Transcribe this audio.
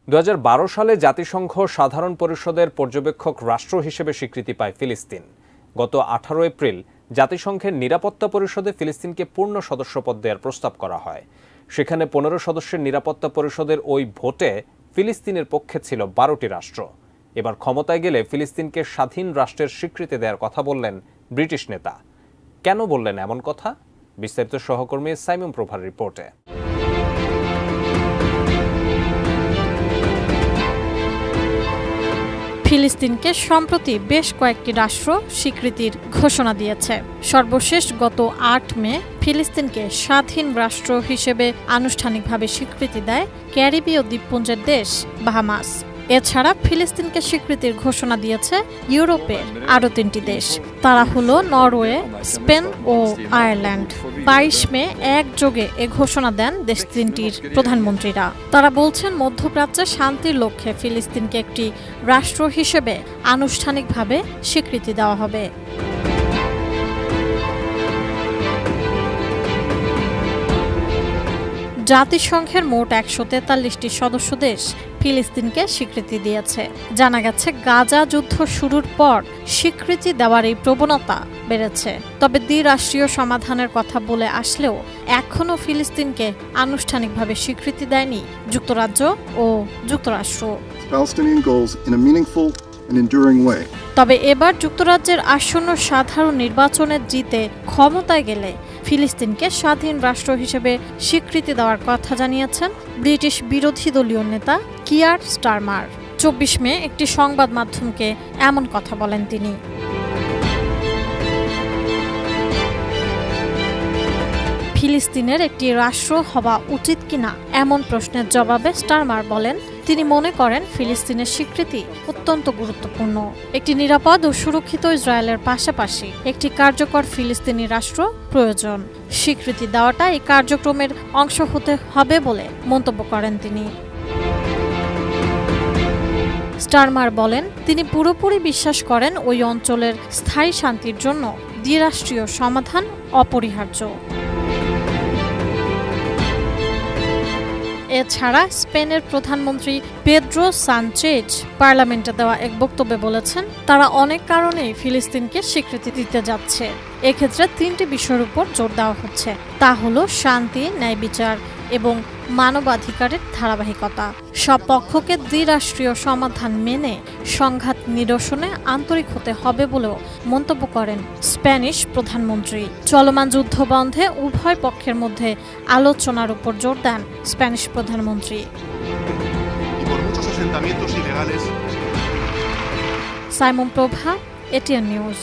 2012 সালে জাতিসংঘ সাধারণ পরিষদের পর্যবেক্ষক রাষ্ট্র হিসেবে স্বীকৃতি পায় ফিলিস্তিন। গত 18 এপ্রিল জাতিসংঘের নিরাপত্তা পরিষদে ফিলিস্তিনকে পূর্ণ সদস্যপদ দেওয়ার প্রস্তাব করা হয়। সেখানে 15 সদস্যের নিরাপত্তা পরিষদের ওই ভোটে ফিলিস্তিনের পক্ষে ছিল 12টি রাষ্ট্র। এবার ক্ষমতায় গেলে ফিলিস্তিনকে স্বাধীন রাষ্ট্রের স্বীকৃতি দেওয়ার কথা বললেন ব্রিটিশ নেতা। কেন বললেন এমন কথা? বিস্তারিত সহকর্মী সাইমন প্রভার রিপোর্টে। ফিলিস্তিনকে সম্প্রতি বেশ কয়েকটি রাষ্ট্র স্বীকৃতির ঘোষণা দিয়েছে। সর্বশেষ গত 8 মে ফিলিস্তিনকে স্বাধীন রাষ্ট্র হিসেবে আনুষ্ঠানিকভাবে স্বীকৃতি দেয় ক্যারিবীয় দ্বীপপুঞ্জের দেশ বাহামাস। এছাড়া ফিলিস্তিনকে স্বীকৃতির ঘোষণা দিয়েছে ইউরোপের আরও 3টি দেশ। তারা হলো নরওয়ে, স্পেন ও আয়ারল্যান্ড। 22 মে একযোগে এ ঘোষণা দেন দেশ 3টির প্রধানমন্ত্রীরা। তারা বলছেন, মধ্যপ্রাচ্যে শান্তির লক্ষ্যে ফিলিস্তিনকে একটি রাষ্ট্র হিসেবে আনুষ্ঠানিকভাবে স্বীকৃতি দেওয়া হবে। জাতিসংঘের মোট 143টি সদস্য দেশ ফিলিস্তিনকে স্বীকৃতি দিয়েছে। জানা গেছে, গাজা যুদ্ধ শুরুর পর স্বীকৃতি দেওয়ার এই প্রবণতা বেড়েছে। তবে দ্বিরাষ্ট্রীয় সমাধানের কথা বলে আসলেও এখনও ফিলিস্তিনকে আনুষ্ঠানিকভাবে স্বীকৃতি দেয়নি যুক্তরাজ্য ও যুক্তরাষ্ট্র। তবে এবার যুক্তরাজ্যের আসন্ন সাধারণ নির্বাচনে জিতে ক্ষমতায় গেলে ফিলিস্তিনকে স্বাধীন রাষ্ট্র হিসেবে স্বীকৃতি দেওয়ার কথা জানিয়েছেন ব্রিটিশ বিরোধী দলীয় নেতা কিয়ার স্টারমার। 24 মে একটি সংবাদ মাধ্যমকে এমন কথা বলেন তিনি। ফিলিস্তিনের একটি রাষ্ট্র হওয়া উচিত কিনা এমন প্রশ্নের জবাবে স্টারমার বলেন, তিনি মনে করেন ফিলিস্তিনের স্বীকৃতি অত্যন্ত গুরুত্বপূর্ণ। একটি নিরাপদ ও সুরক্ষিত ইসরায়েলের পাশাপাশি একটি কার্যকর ফিলিস্তিনি রাষ্ট্র প্রয়োজন। স্বীকৃতি দেওয়াটা এই কার্যক্রমের অংশ হতে হবে বলে মন্তব্য করেন তিনি। স্টারমার বলেন, তিনি পুরোপুরি বিশ্বাস করেন ওই অঞ্চলের স্থায়ী শান্তির জন্য দ্বিরাষ্ট্রীয় সমাধান অপরিহার্য। এছাড়া স্পেনের প্রধানমন্ত্রী পেদ্রো সানচেজ পার্লামেন্টে দেওয়া এক বক্তব্যে বলেছেন, তারা অনেক কারণেই ফিলিস্তিনকে স্বীকৃতি দিতে যাচ্ছে। এক্ষেত্রে 3টি বিষয়ের উপর জোর দেওয়া হচ্ছে। তা হলো শান্তি, ন্যায় বিচার এবং মানবাধিকারের ধারাবাহিকতা। সব পক্ষকে দ্বিরাষ্ট্রীয় সমাধান মেনে সংঘাত নিরসনে আন্তরিক হতে হবে বলেও মন্তব্য করেন স্প্যানিশ প্রধানমন্ত্রী। চলমান যুদ্ধ বন্ধে উভয় পক্ষের মধ্যে আলোচনার উপর জোর দেন স্প্যানিশ প্রধানমন্ত্রী। সাইমন প্রভা, এটিএন নিউজ।